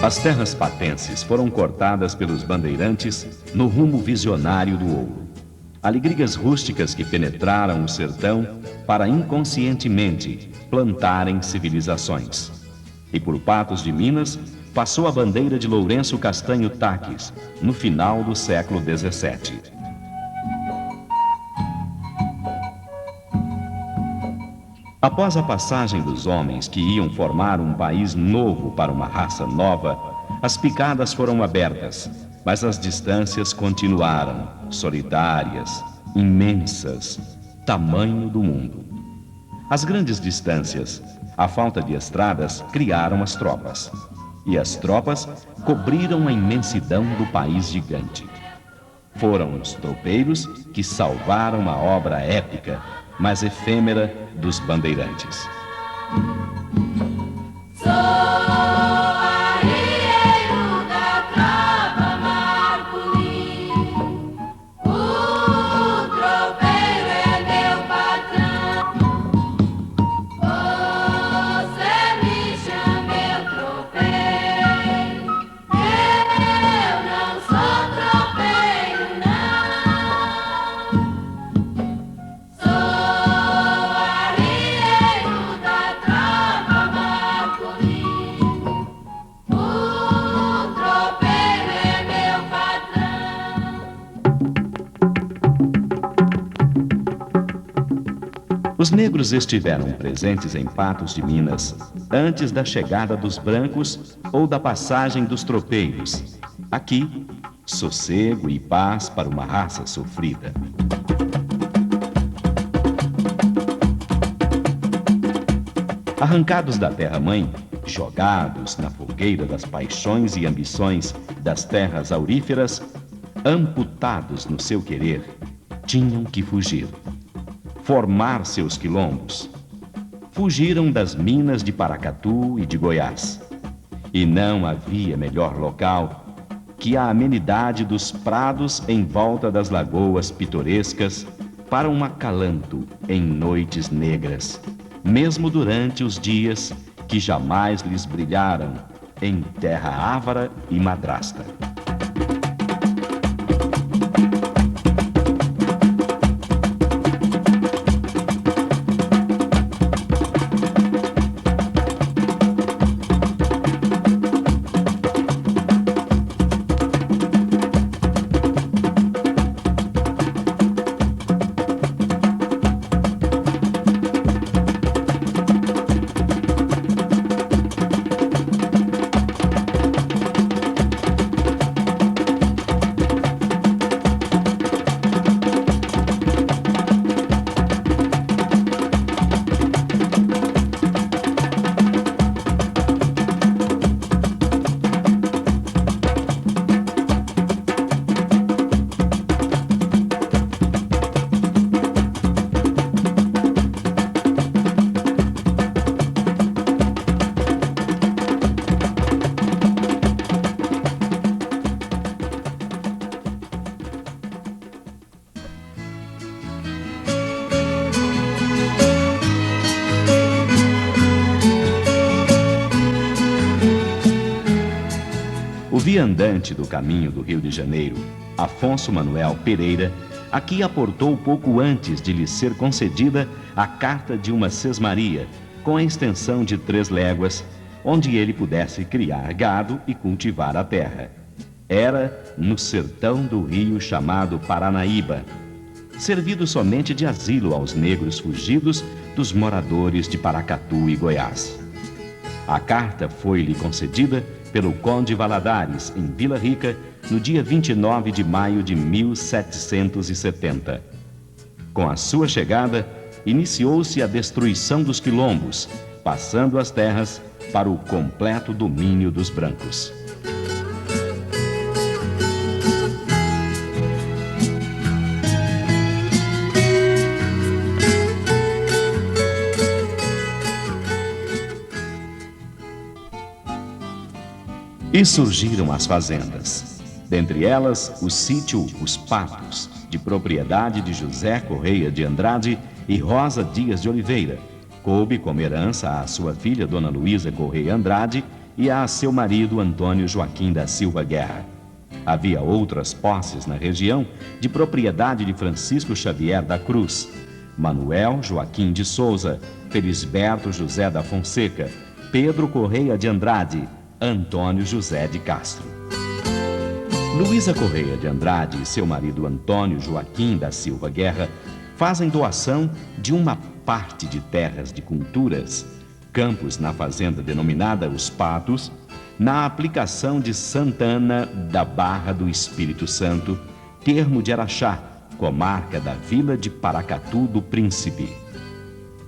As terras patenses foram cortadas pelos bandeirantes no rumo visionário do ouro. Alegrias rústicas que penetraram o sertão para inconscientemente plantarem civilizações. E por Patos de Minas passou a bandeira de Lourenço Castanho Taques, no final do século XVII. Após a passagem dos homens que iam formar um país novo para uma raça nova, as picadas foram abertas, mas as distâncias continuaram, solitárias, imensas, tamanho do mundo. As grandes distâncias, a falta de estradas, criaram as tropas. E as tropas cobriram a imensidão do país gigante. Foram os tropeiros que salvaram a obra épica, mas efêmera, dos bandeirantes. Os negros estiveram presentes em Patos de Minas antes da chegada dos brancos ou da passagem dos tropeiros. Aqui, sossego e paz para uma raça sofrida. Arrancados da terra-mãe, jogados na fogueira das paixões e ambições das terras auríferas, amputados no seu querer, tinham que fugir. Formar seus quilombos. Fugiram das minas de Paracatu e de Goiás. E não havia melhor local que a amenidade dos prados em volta das lagoas pitorescas para um acalanto em noites negras, mesmo durante os dias que jamais lhes brilharam em terra ávara e madrasta. O viandante do caminho do Rio de Janeiro, Afonso Manuel Pereira, aqui aportou pouco antes de lhe ser concedida a carta de uma sesmaria, com a extensão de 3 léguas, onde ele pudesse criar gado e cultivar a terra. Era no sertão do rio chamado Paranaíba, servido somente de asilo aos negros fugidos dos moradores de Paracatu e Goiás. A carta foi-lhe concedida pelo Conde Valadares, em Vila Rica, no dia 29 de maio de 1770. Com a sua chegada, iniciou-se a destruição dos quilombos, passando as terras para o completo domínio dos brancos. E surgiram as fazendas, dentre elas o sítio Os Patos, de propriedade de José Correia de Andrade e Rosa Dias de Oliveira. Coube como herança à sua filha Dona Luísa Correia Andrade e a seu marido Antônio Joaquim da Silva Guerra. Havia outras posses na região de propriedade de Francisco Xavier da Cruz, Manuel Joaquim de Souza, Felisberto José da Fonseca, Pedro Correia de Andrade, Antônio José de Castro. Luísa Correia de Andrade e seu marido Antônio Joaquim da Silva Guerra fazem doação de uma parte de terras de culturas, campos na fazenda denominada Os Patos, na aplicação de Santana da Barra do Espírito Santo, termo de Araxá, comarca da vila de Paracatu do Príncipe.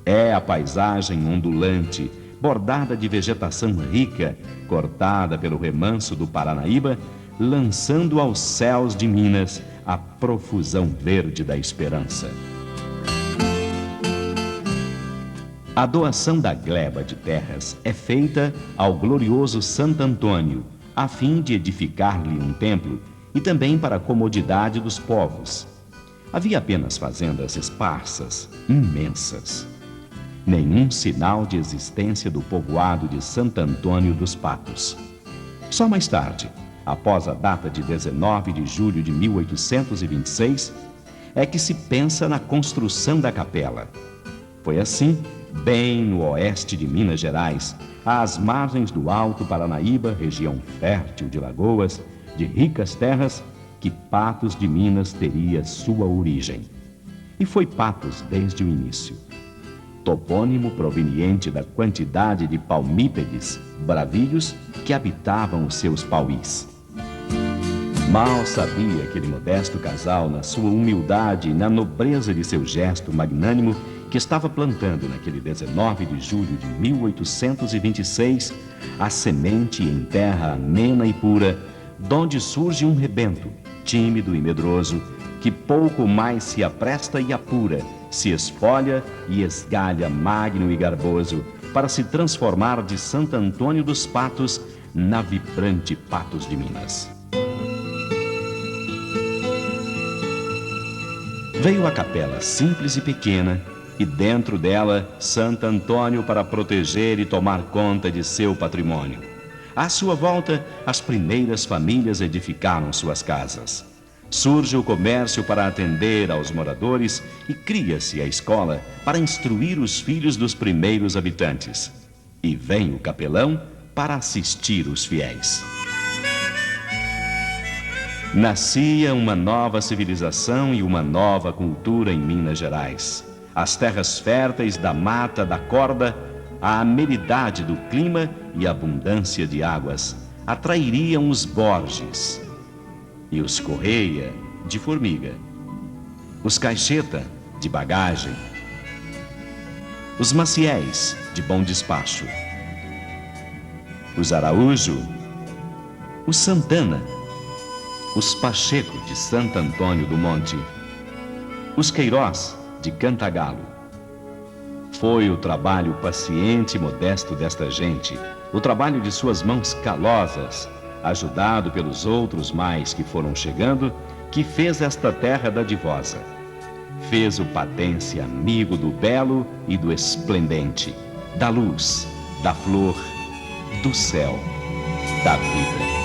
É a paisagem ondulante, bordada de vegetação rica, cortada pelo remanso do Paranaíba, lançando aos céus de Minas a profusão verde da esperança. A doação da gleba de terras é feita ao glorioso Santo Antônio, a fim de edificar-lhe um templo e também para a comodidade dos povos. Havia apenas fazendas esparsas, imensas. Nenhum sinal de existência do povoado de Santo Antônio dos Patos. Só mais tarde, após a data de 19 de julho de 1826, é que se pensa na construção da capela. Foi assim, bem no oeste de Minas Gerais, às margens do Alto Paranaíba, região fértil de lagoas, de ricas terras, que Patos de Minas teria sua origem. E foi Patos desde o início. Topônimo proveniente da quantidade de palmípedes, bravilhos, que habitavam os seus pauís. Mal sabia aquele modesto casal, na sua humildade e na nobreza de seu gesto magnânimo, que estava plantando naquele 19 de julho de 1826 a semente em terra amena e pura, donde surge um rebento, tímido e medroso, que pouco mais se apresta e apura, se espolha e esgalha magno e garboso, para se transformar de Santo Antônio dos Patos na vibrante Patos de Minas. Veio a capela simples e pequena, e dentro dela Santo Antônio para proteger e tomar conta de seu patrimônio. À sua volta, as primeiras famílias edificaram suas casas. Surge o comércio para atender aos moradores e cria-se a escola para instruir os filhos dos primeiros habitantes. E vem o capelão para assistir os fiéis. Nascia uma nova civilização e uma nova cultura em Minas Gerais. As terras férteis da mata da corda, a amenidade do clima e a abundância de águas atrairiam os Borges e os Correia, de formiga, os Caixeta, de bagagem, os Maciéis, de bom despacho, os Araújo, os Santana, os Pacheco, de Santo Antônio do Monte, os Queiroz, de Cantagalo. Foi o trabalho paciente e modesto desta gente, o trabalho de suas mãos calosas, ajudado pelos outros mais que foram chegando, que fez esta terra dadivosa. Fez o patense amigo do belo e do esplendente, da luz, da flor, do céu, da vida.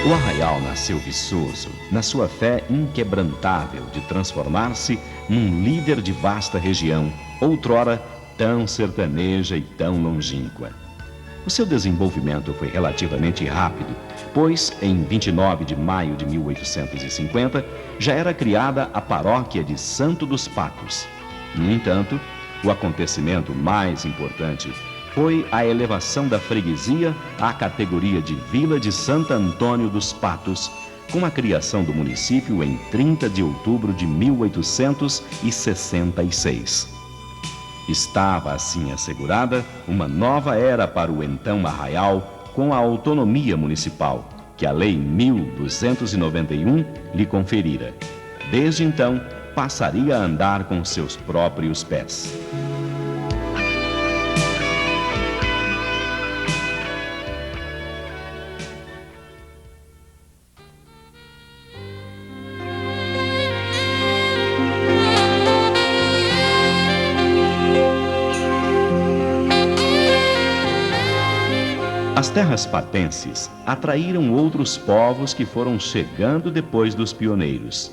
O arraial nasceu viçoso, na sua fé inquebrantável de transformar-se num líder de vasta região, outrora tão sertaneja e tão longínqua. O seu desenvolvimento foi relativamente rápido, pois, em 29 de maio de 1850, já era criada a paróquia de Santo dos Patos. No entanto, o acontecimento mais importante foi a elevação da freguesia à categoria de Vila de Santo Antônio dos Patos, com a criação do município em 30 de outubro de 1866. Estava assim assegurada uma nova era para o então arraial, com a autonomia municipal, que a Lei 1291 lhe conferira. Desde então, passaria a andar com seus próprios pés. As terras patenses atraíram outros povos que foram chegando depois dos pioneiros.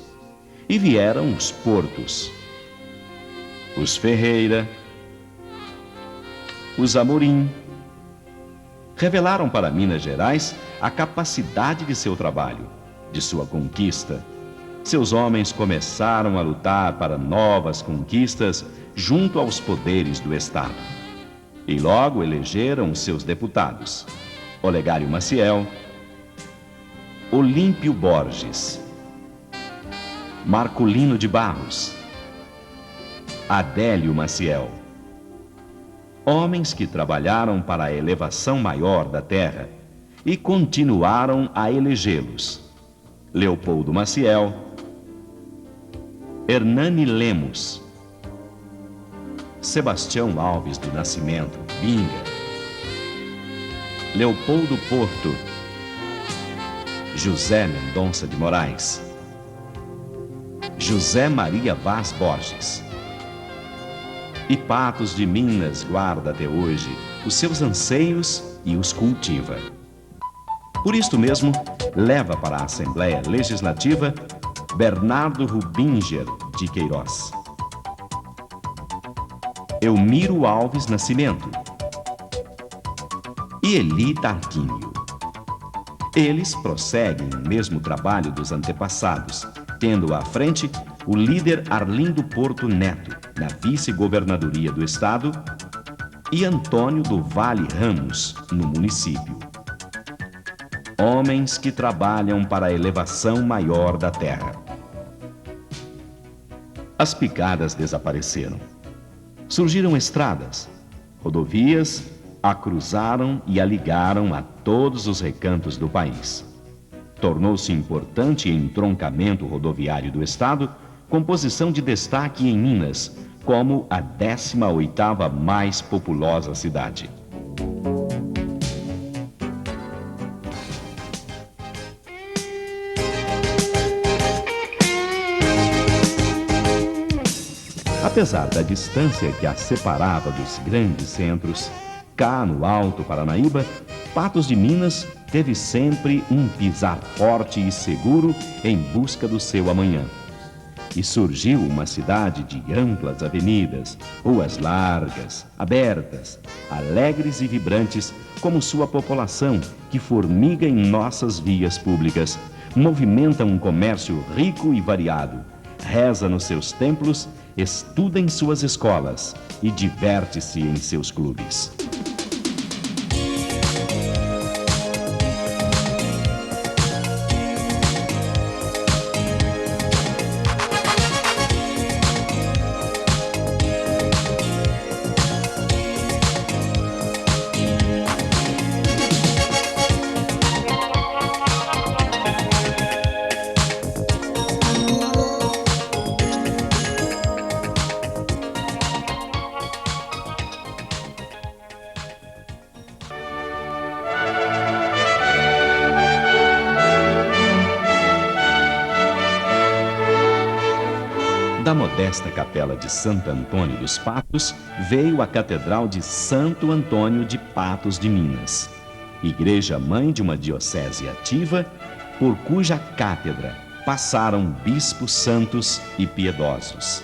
E vieram os Portos, os Ferreira, os Amorim. Revelaram para Minas Gerais a capacidade de seu trabalho, de sua conquista. Seus homens começaram a lutar para novas conquistas junto aos poderes do Estado. E logo elegeram seus deputados: Olegário Maciel, Olímpio Borges, Marculino de Barros, Adélio Maciel. Homens que trabalharam para a elevação maior da terra e continuaram a elegê-los: Leopoldo Maciel, Hernani Lemos, Sebastião Alves do Nascimento, Binga, Leopoldo Porto, José Mendonça de Moraes, José Maria Vaz Borges. E Patos de Minas guarda até hoje os seus anseios e os cultiva. Por isto mesmo, leva para a Assembleia Legislativa Bernardo Rubinger de Queiroz, Elmiro Alves Nascimento e Eli Tarquínio. Eles prosseguem o mesmo trabalho dos antepassados, tendo à frente o líder Arlindo Porto Neto, na vice-governadoria do Estado, e Antônio do Vale Ramos, no município. Homens que trabalham para a elevação maior da terra. As picadas desapareceram. Surgiram estradas, rodovias, a cruzaram e a ligaram a todos os recantos do país. Tornou-se importante entroncamento rodoviário do Estado, com posição de destaque em Minas, como a 18ª mais populosa cidade. Apesar da distância que a separava dos grandes centros, cá no Alto Paranaíba, Patos de Minas teve sempre um pisar forte e seguro em busca do seu amanhã. E surgiu uma cidade de amplas avenidas, ruas largas, abertas, alegres e vibrantes, como sua população, que formiga em nossas vias públicas, movimenta um comércio rico e variado, reza nos seus templos, estuda em suas escolas e diverte-se em seus clubes. Da modesta capela de Santo Antônio dos Patos veio a Catedral de Santo Antônio de Patos de Minas, igreja-mãe de uma diocese ativa, por cuja cátedra passaram bispos santos e piedosos.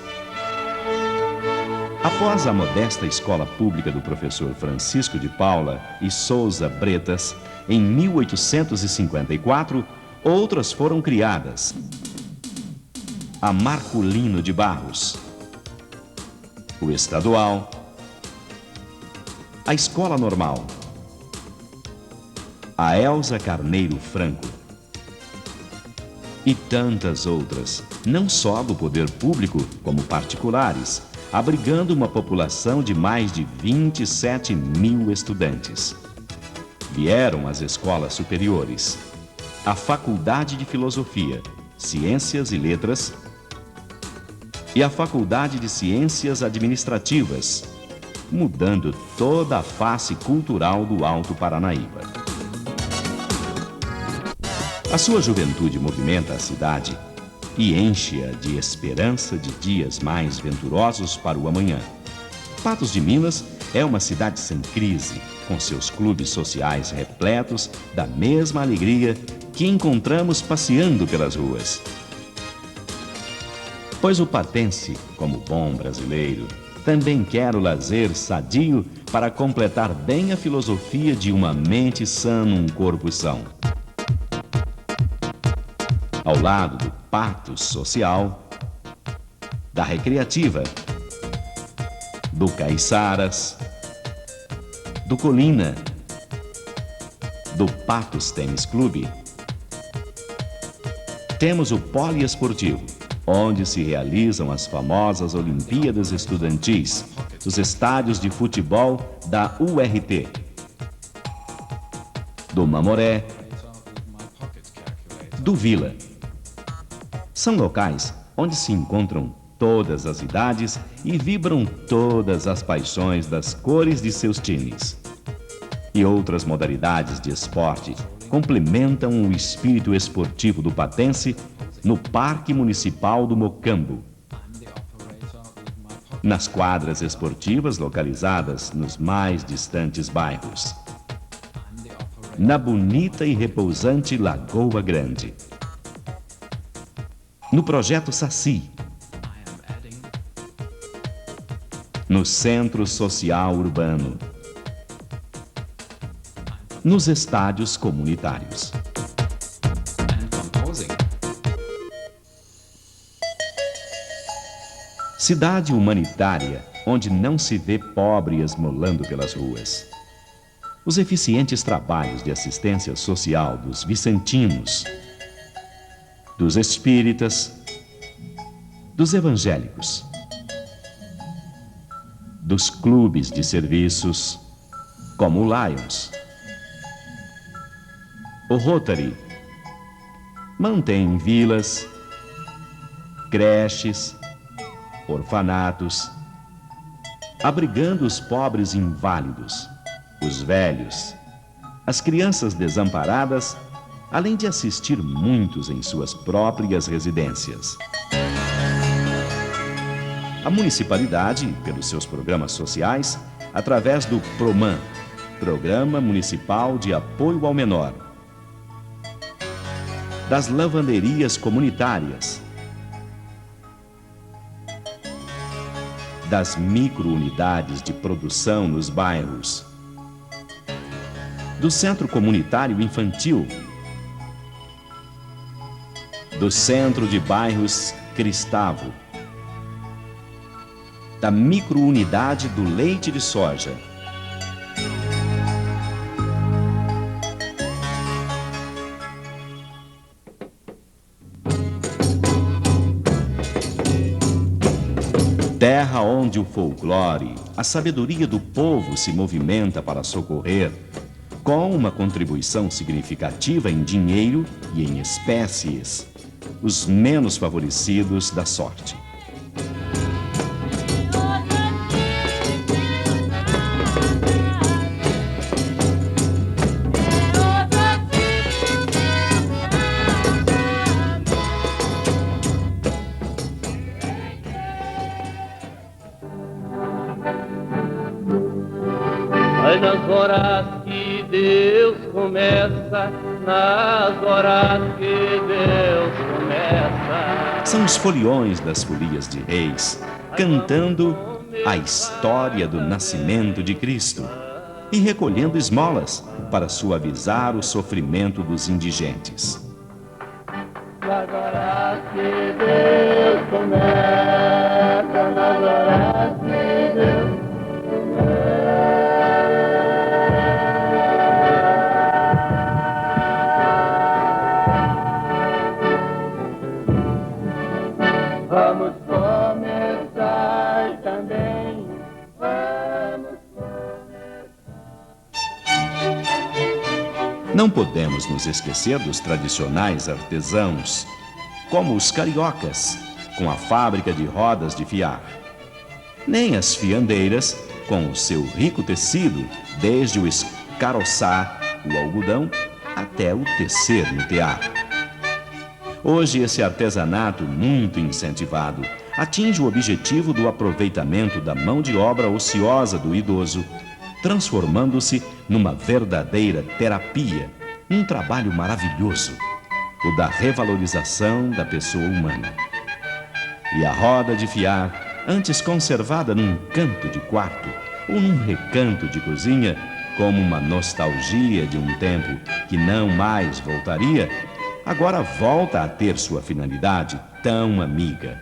Após a modesta escola pública do professor Francisco de Paula e Souza Bretas, em 1854, outras foram criadas: a Marculino de Barros, o Estadual, a Escola Normal, a Elza Carneiro Franco e tantas outras, não só do poder público como particulares, abrigando uma população de mais de 27 mil estudantes. Vieram as escolas superiores, a Faculdade de Filosofia, Ciências e Letras e a Faculdade de Ciências Administrativas, mudando toda a face cultural do Alto Paranaíba. A sua juventude movimenta a cidade e enche-a de esperança de dias mais venturosos para o amanhã. Patos de Minas é uma cidade sem crise, com seus clubes sociais repletos da mesma alegria que encontramos passeando pelas ruas. Pois o patense, como bom brasileiro, também quer o lazer sadio para completar bem a filosofia de uma mente sã num corpo são. Ao lado do patos social, da recreativa, do Caiçaras, do Colina, do Patos Tênis Clube, temos o poliesportivo, onde se realizam as famosas Olimpíadas Estudantis, os estádios de futebol da URT, do Mamoré, do Vila. São locais onde se encontram todas as idades e vibram todas as paixões das cores de seus times. E outras modalidades de esporte complementam o espírito esportivo do patense no Parque Municipal do Mocambo, nas quadras esportivas localizadas nos mais distantes bairros, na bonita e repousante Lagoa Grande, no Projeto Saci, no Centro Social Urbano, nos estádios comunitários. Cidade humanitária, onde não se vê pobre esmolando pelas ruas. Os eficientes trabalhos de assistência social dos vicentinos, dos espíritas, dos evangélicos, dos clubes de serviços, como o Lions. O Rotary mantém vilas, creches, orfanatos, abrigando os pobres inválidos, os velhos, as crianças desamparadas, além de assistir muitos em suas próprias residências. A municipalidade, pelos seus programas sociais, através do PROMAN, Programa Municipal de Apoio ao Menor, das lavanderias comunitárias, das micro-unidades de produção nos bairros, do Centro Comunitário Infantil, do Centro de Bairros Cristavo, da micro-unidade do leite de soja, terra onde o folclore, a sabedoria do povo se movimenta para socorrer, com uma contribuição significativa em dinheiro e em espécies, os menos favorecidos da sorte. Mas nas horas que Deus começa, nas horas que Deus começa. São os foliões das folias de reis, cantando a história do nascimento de Cristo e recolhendo esmolas para suavizar o sofrimento dos indigentes. Nas horas que Deus começa, nas horas que Deus começa. Vamos começar também, vamos começar. Não podemos nos esquecer dos tradicionais artesãos, como os cariocas, com a fábrica de rodas de fiar, nem as fiandeiras, com o seu rico tecido, desde o escaroçar o algodão até o tecer no tear. Hoje, esse artesanato muito incentivado atinge o objetivo do aproveitamento da mão de obra ociosa do idoso, transformando-se numa verdadeira terapia, num trabalho maravilhoso, o da revalorização da pessoa humana. E a roda de fiar, antes conservada num canto de quarto ou num recanto de cozinha, como uma nostalgia de um tempo que não mais voltaria, agora volta a ter sua finalidade tão amiga.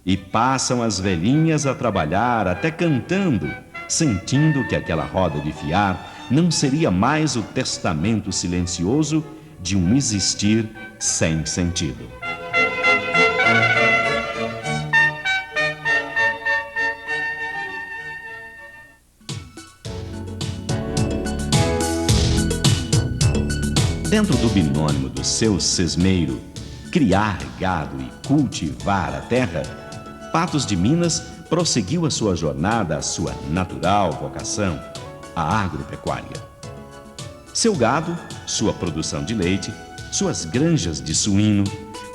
E passam as velhinhas a trabalhar, até cantando, sentindo que aquela roda de fiar não seria mais o testamento silencioso de um existir sem sentido. Dentro do binômio do seu sesmeiro, criar gado e cultivar a terra, Patos de Minas prosseguiu a sua jornada, a sua natural vocação, a agropecuária. Seu gado, sua produção de leite, suas granjas de suíno,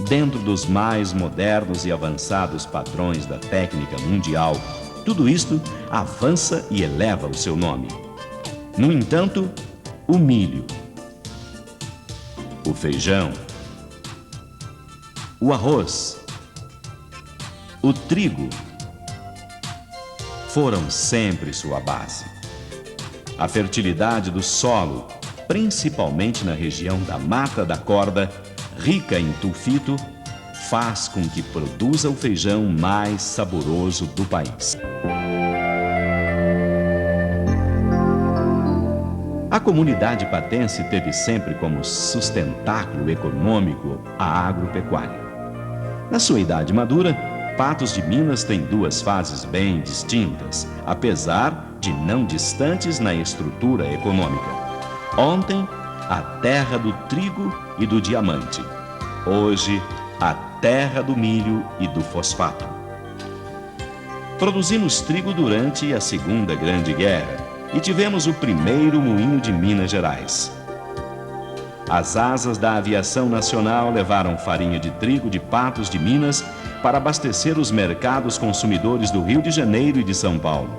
dentro dos mais modernos e avançados padrões da técnica mundial, tudo isto avança e eleva o seu nome. No entanto, o milho, o feijão, o arroz, o trigo foram sempre sua base. A fertilidade do solo, principalmente na região da Mata da Corda, rica em sulfito, faz com que produza o feijão mais saboroso do país. A comunidade patense teve sempre como sustentáculo econômico a agropecuária. Na sua idade madura, Patos de Minas tem duas fases bem distintas, apesar de não distantes na estrutura econômica. Ontem, a terra do trigo e do diamante. Hoje, a terra do milho e do fosfato. Produzimos trigo durante a Segunda Grande Guerra e tivemos o primeiro moinho de Minas Gerais. As asas da aviação nacional levaram farinha de trigo de Patos de Minas para abastecer os mercados consumidores do Rio de Janeiro e de São Paulo.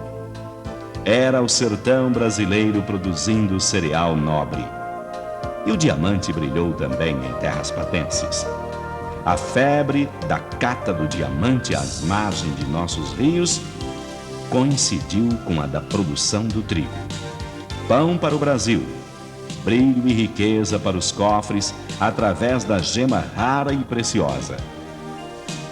Era o sertão brasileiro produzindo cereal nobre. E o diamante brilhou também em terras patenses. A febre da cata do diamante às margens de nossos rios coincidiu com a da produção do trigo. Pão para o Brasil, brilho e riqueza para os cofres através da gema rara e preciosa.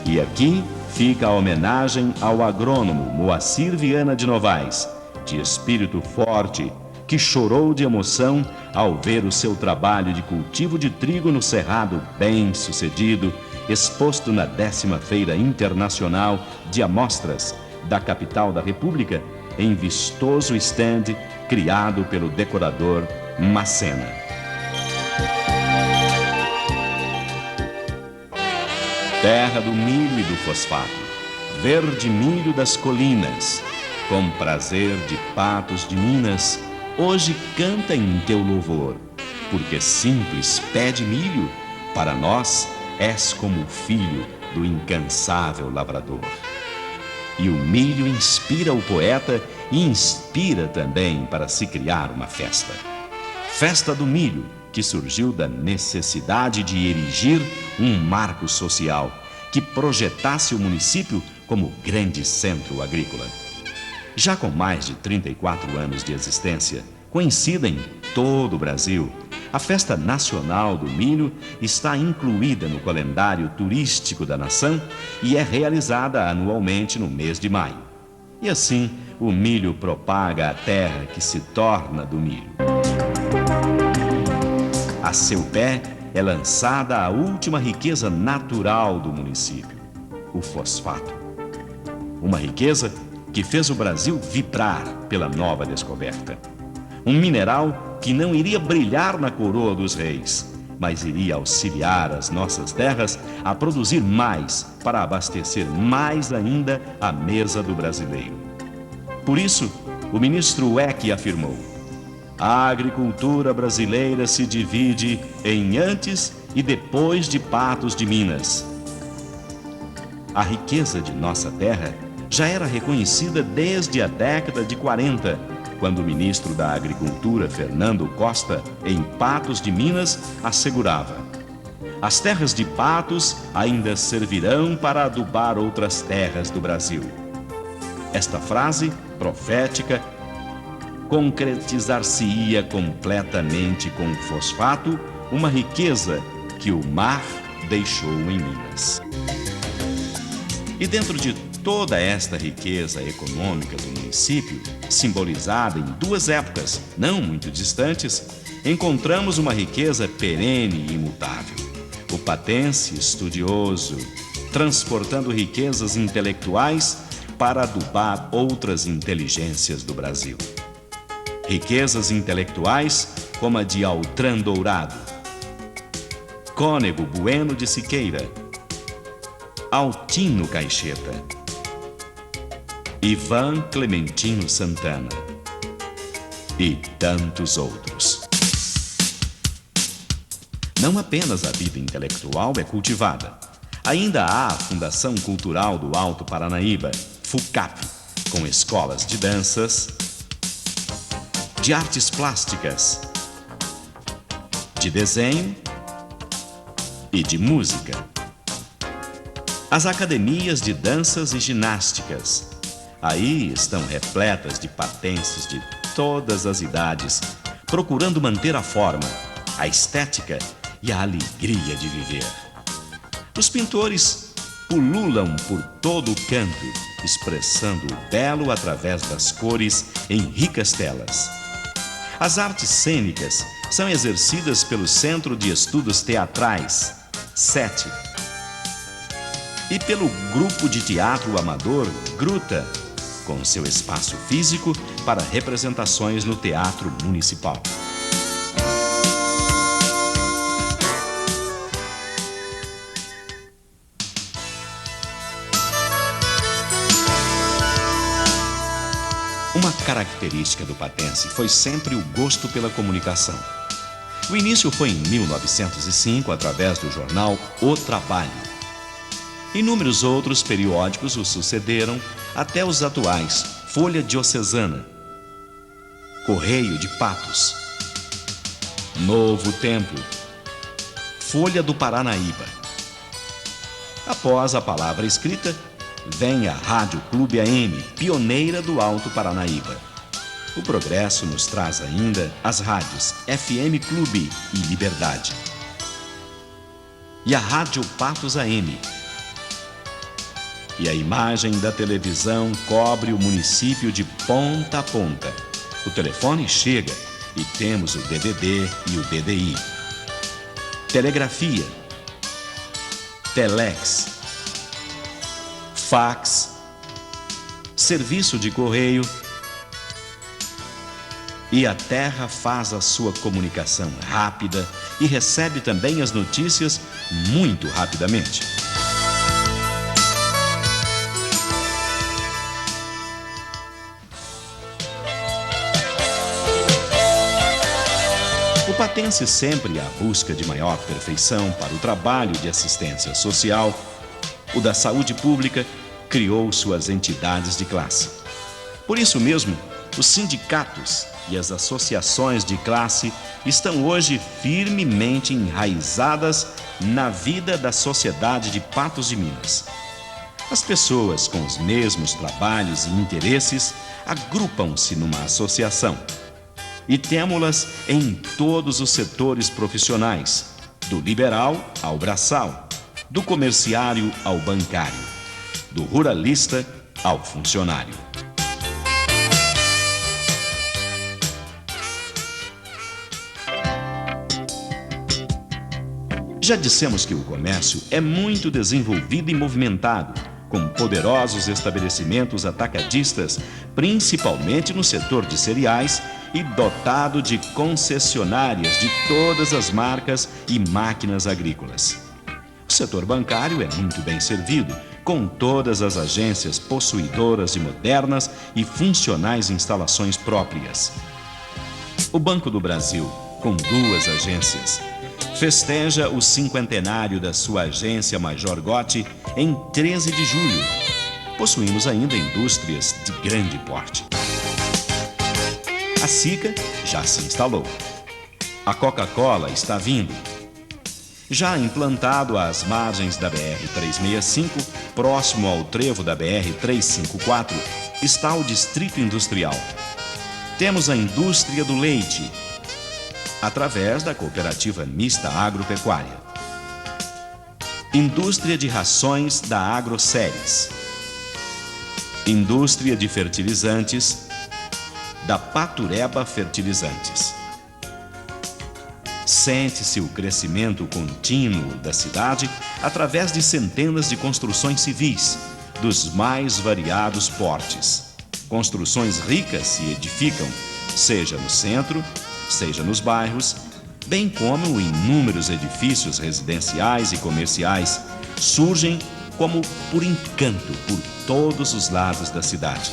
E aqui fica a homenagem ao agrônomo Moacir Viana de Novaes, de espírito forte, que chorou de emoção ao ver o seu trabalho de cultivo de trigo no Cerrado bem-sucedido, exposto na 10ª Feira Internacional de Amostras da capital da República, em vistoso estande criado pelo decorador Macena. Terra do milho e do fosfato, verde milho das colinas, com prazer de Patos de Minas, hoje canta em teu louvor, porque simples pé de milho, para nós és como o filho do incansável lavrador. E o milho inspira o poeta e inspira também para se criar uma festa. Festa do milho, que surgiu da necessidade de erigir um marco social que projetasse o município como grande centro agrícola. Já com mais de 34 anos de existência, conhecida em todo o Brasil, a Festa Nacional do Milho está incluída no calendário turístico da nação e é realizada anualmente no mês de maio. E assim, o milho propaga a terra que se torna do milho. A seu pé é lançada a última riqueza natural do município, o fosfato. Uma riqueza que fez o Brasil vibrar pela nova descoberta. Um mineral que não iria brilhar na coroa dos reis, mas iria auxiliar as nossas terras a produzir mais para abastecer mais ainda a mesa do brasileiro. Por isso, o ministro Weck afirmou: a agricultura brasileira se divide em antes e depois de Patos de Minas. A riqueza de nossa terra já era reconhecida desde a década de 40, quando o ministro da Agricultura, Fernando Costa, em Patos de Minas, assegurava: as terras de Patos ainda servirão para adubar outras terras do Brasil. Esta frase profética concretizar-se-ia completamente com o fosfato, uma riqueza que o mar deixou em Minas. E dentro de toda esta riqueza econômica do município, simbolizada em duas épocas não muito distantes, encontramos uma riqueza perene e imutável. O patense estudioso, transportando riquezas intelectuais para adubar outras inteligências do Brasil. Riquezas intelectuais como a de Altran Dourado, Cônego Bueno de Siqueira, Altino Caixeta, Ivan Clementino Santana e tantos outros. Não apenas a vida intelectual é cultivada. Ainda há a Fundação Cultural do Alto Paranaíba, FUCAP, com escolas de danças, de artes plásticas, de desenho e de música. As academias de danças e ginásticas, aí estão repletas de patenses de todas as idades, procurando manter a forma, a estética e a alegria de viver. Os pintores pululam por todo o canto, expressando o belo através das cores em ricas telas. As artes cênicas são exercidas pelo Centro de Estudos Teatrais, SETE, e pelo Grupo de Teatro Amador, Gruta, com seu espaço físico para representações no Teatro Municipal. Uma característica do patense foi sempre o gosto pela comunicação. O início foi em 1905, através do jornal O Trabalho. Inúmeros outros periódicos o sucederam até os atuais: Folha Diocesana, Correio de Patos, Novo Tempo, Folha do Paranaíba. Após a palavra escrita, vem a Rádio Clube AM, pioneira do Alto Paranaíba. O progresso nos traz ainda as rádios FM Clube e Liberdade. E a Rádio Patos AM. E a imagem da televisão cobre o município de ponta a ponta. O telefone chega e temos o DVD e o DDI. Telegrafia, telex, fax, serviço de correio, e a terra faz a sua comunicação rápida e recebe também as notícias muito rapidamente. O patense, sempre à busca de maior perfeição para o trabalho de assistência social, o da saúde pública, criou suas entidades de classe. Por isso mesmo, os sindicatos e as associações de classe estão hoje firmemente enraizadas na vida da sociedade de Patos de Minas. As pessoas com os mesmos trabalhos e interesses agrupam-se numa associação. E temo-las em todos os setores profissionais, do liberal ao braçal, do comerciário ao bancário, do ruralista ao funcionário. Já dissemos que o comércio é muito desenvolvido e movimentado, com poderosos estabelecimentos atacadistas, principalmente no setor de cereais, e dotado de concessionárias de todas as marcas e máquinas agrícolas. O setor bancário é muito bem servido, com todas as agências possuidoras de modernas e funcionais instalações próprias. O Banco do Brasil, com 2 agências, festeja o 50º da sua agência Major Gotti em 13 de julho. Possuímos ainda indústrias de grande porte. A Sica já se instalou. A Coca-Cola está vindo. Já implantado às margens da BR-365, próximo ao trevo da BR-354, está o Distrito Industrial. Temos a indústria do leite, através da Cooperativa Mista Agropecuária. Indústria de rações da Agroceres. Indústria de fertilizantes da Patureba Fertilizantes. Sente-se o crescimento contínuo da cidade através de centenas de construções civis, dos mais variados portes. Construções ricas se edificam, seja no centro, seja nos bairros, bem como inúmeros edifícios residenciais e comerciais surgem como por encanto por todos os lados da cidade.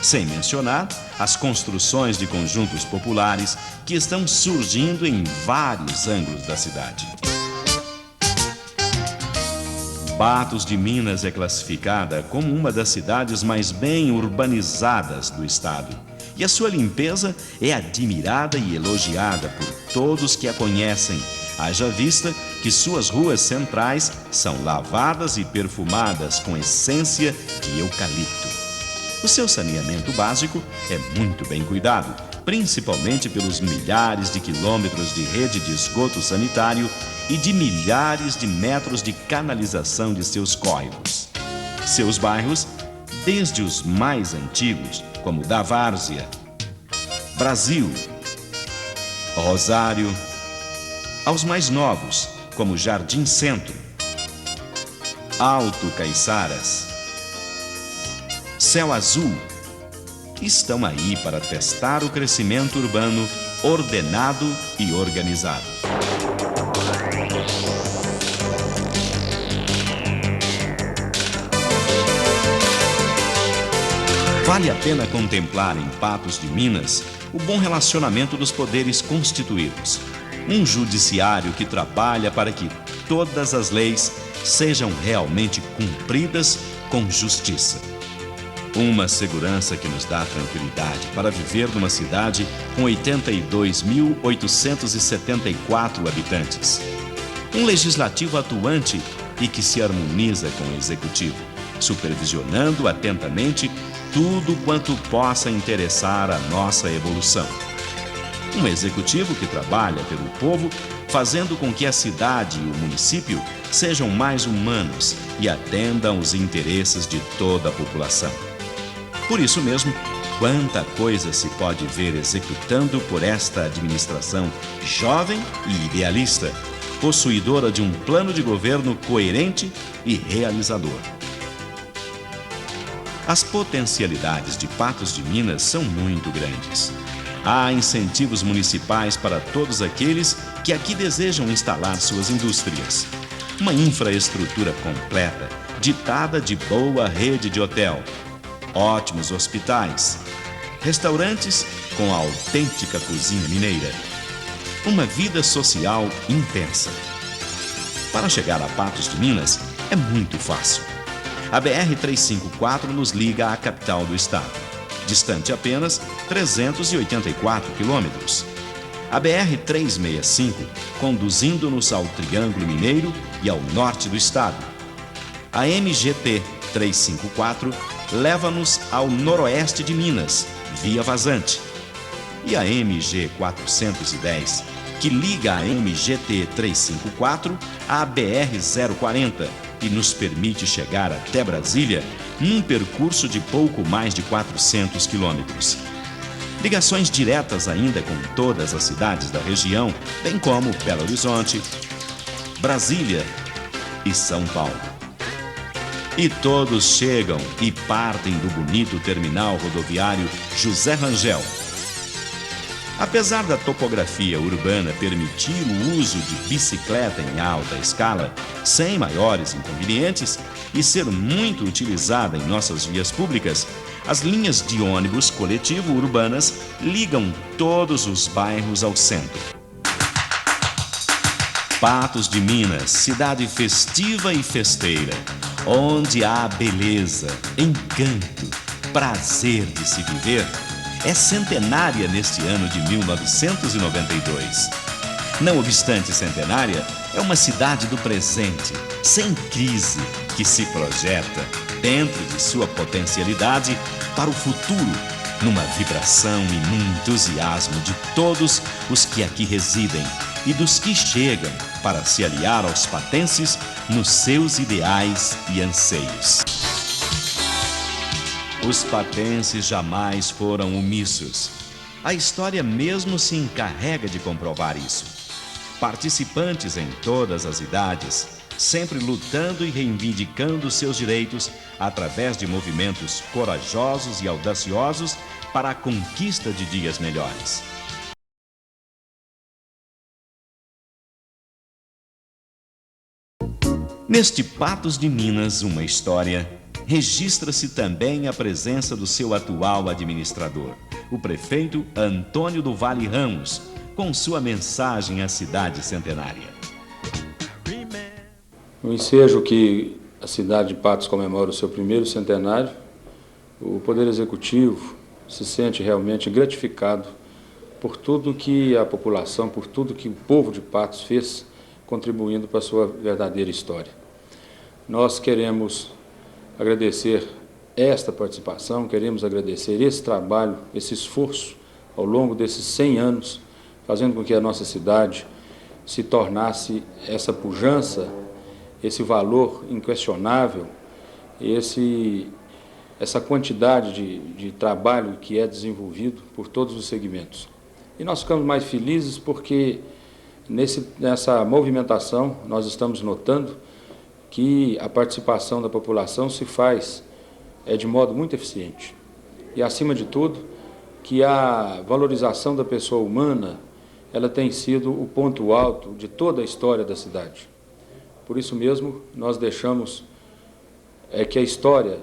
Sem mencionar as construções de conjuntos populares que estão surgindo em vários ângulos da cidade. Patos de Minas é classificada como uma das cidades mais bem urbanizadas do estado. E a sua limpeza é admirada e elogiada por todos que a conhecem, haja vista que suas ruas centrais são lavadas e perfumadas com essência de eucalipto. O seu saneamento básico é muito bem cuidado, principalmente pelos milhares de quilômetros de rede de esgoto sanitário e de milhares de metros de canalização de seus córregos. Seus bairros, desde os mais antigos, como da Várzea, Brasil, Rosário, aos mais novos, como Jardim Centro, Alto Caiçaras, Céu Azul, estão aí para testar o crescimento urbano ordenado e organizado. Vale a pena contemplar em Patos de Minas o bom relacionamento dos poderes constituídos. Um judiciário que trabalha para que todas as leis sejam realmente cumpridas com justiça. Uma segurança que nos dá tranquilidade para viver numa cidade com 82.874 habitantes. Um legislativo atuante e que se harmoniza com o executivo, supervisionando atentamente tudo quanto possa interessar a nossa evolução. Um executivo que trabalha pelo povo, fazendo com que a cidade e o município sejam mais humanos e atendam os interesses de toda a população. Por isso mesmo, quanta coisa se pode ver executando por esta administração jovem e idealista, possuidora de um plano de governo coerente e realizador. As potencialidades de Patos de Minas são muito grandes. Há incentivos municipais para todos aqueles que aqui desejam instalar suas indústrias. Uma infraestrutura completa, ditada de boa rede de hotel, ótimos hospitais, restaurantes com a autêntica cozinha mineira. Uma vida social intensa. Para chegar a Patos de Minas é muito fácil. A BR-354 nos liga à capital do estado, distante apenas 384 quilômetros. A BR-365, conduzindo-nos ao Triângulo Mineiro e ao norte do estado. A MGT-354 leva-nos ao noroeste de Minas, via Vazante. E a MG-410, que liga a MGT-354 à BR-040 e nos permite chegar até Brasília num percurso de pouco mais de 400 quilômetros. Ligações diretas ainda com todas as cidades da região, bem como Belo Horizonte, Brasília e São Paulo. E todos chegam e partem do bonito terminal rodoviário José Rangel. Apesar da topografia urbana permitir o uso de bicicleta em alta escala, sem maiores inconvenientes, e ser muito utilizada em nossas vias públicas, as linhas de ônibus coletivo urbanas ligam todos os bairros ao centro. Patos de Minas, cidade festiva e festeira, onde há beleza, encanto, prazer de se viver, é centenária neste ano de 1992. Não obstante centenária, é uma cidade do presente, sem crise, que se projeta, dentro de sua potencialidade, para o futuro, numa vibração e num entusiasmo de todos os que aqui residem e dos que chegam para se aliar aos patenses nos seus ideais e anseios. Os patenses jamais foram omissos. A história mesmo se encarrega de comprovar isso. Participantes em todas as idades, sempre lutando e reivindicando seus direitos através de movimentos corajosos e audaciosos para a conquista de dias melhores. Neste Patos de Minas, uma história, registra-se também a presença do seu atual administrador, o prefeito Antônio do Vale Ramos, com sua mensagem à cidade centenária. No ensejo que a cidade de Patos comemora o seu primeiro centenário, o Poder Executivo se sente realmente gratificado por tudo que a população, por tudo que o povo de Patos fez, contribuindo para a sua verdadeira história. Nós queremos agradecer esta participação, queremos agradecer esse trabalho, esse esforço ao longo desses 100 anos, fazendo com que a nossa cidade se tornasse essa pujança, esse valor inquestionável, essa quantidade de trabalho que é desenvolvido por todos os segmentos. E nós ficamos mais felizes porque nessa movimentação nós estamos notando que a participação da população se faz de modo muito eficiente. E, acima de tudo, que a valorização da pessoa humana ela tem sido o ponto alto de toda a história da cidade. Por isso mesmo, nós deixamos que a história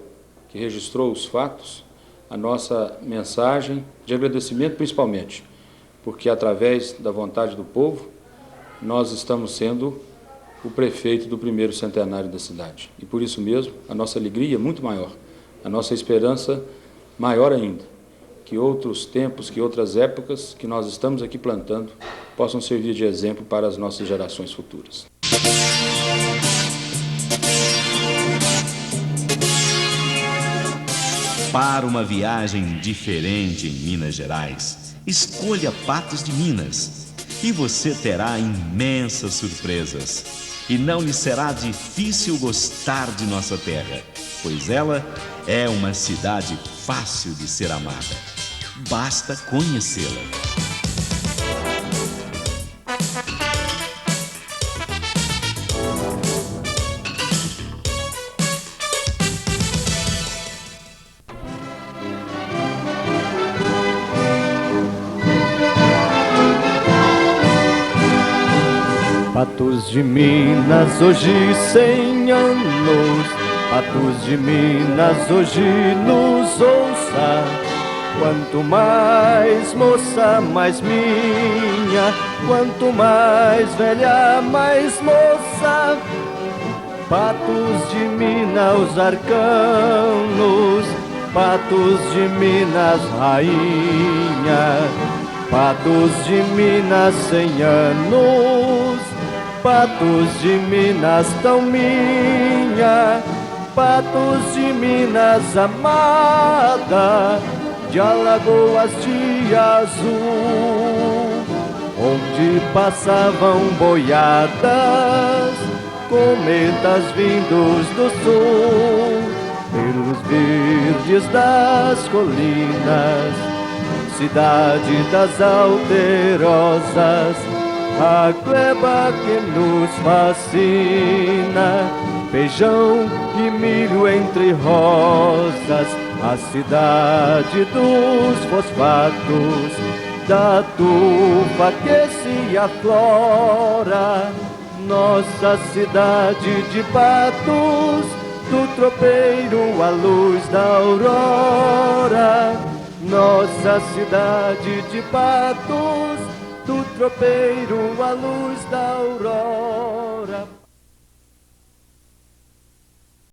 que registrou os fatos, a nossa mensagem de agradecimento principalmente, porque através da vontade do povo, nós estamos sendo o prefeito do primeiro centenário da cidade. E por isso mesmo, a nossa alegria é muito maior, a nossa esperança maior ainda, que outros tempos, que outras épocas que nós estamos aqui plantando possam servir de exemplo para as nossas gerações futuras. Para uma viagem diferente em Minas Gerais, escolha Patos de Minas e você terá imensas surpresas. E não lhe será difícil gostar de nossa terra, pois ela é uma cidade fácil de ser amada. Basta conhecê-la. Patos de Minas, hoje 100 anos. Patos de Minas, hoje nos ouça. Quanto mais moça, mais minha. Quanto mais velha, mais moça. Patos de Minas, os arcanos. Patos de Minas, rainha. Patos de Minas, 100 anos. Patos de Minas, tão minha. Patos de Minas, amada, de Alagoas de azul, onde passavam boiadas, cometas vindos do sul, pelos verdes das colinas, cidade das alterosas, a gleba que nos fascina, feijão e milho entre rosas, a cidade dos fosfatos, da tufa que se aflora, nossa cidade de Patos, do tropeiro à luz da aurora, nossa cidade de Patos, do tropeiro à luz da aurora.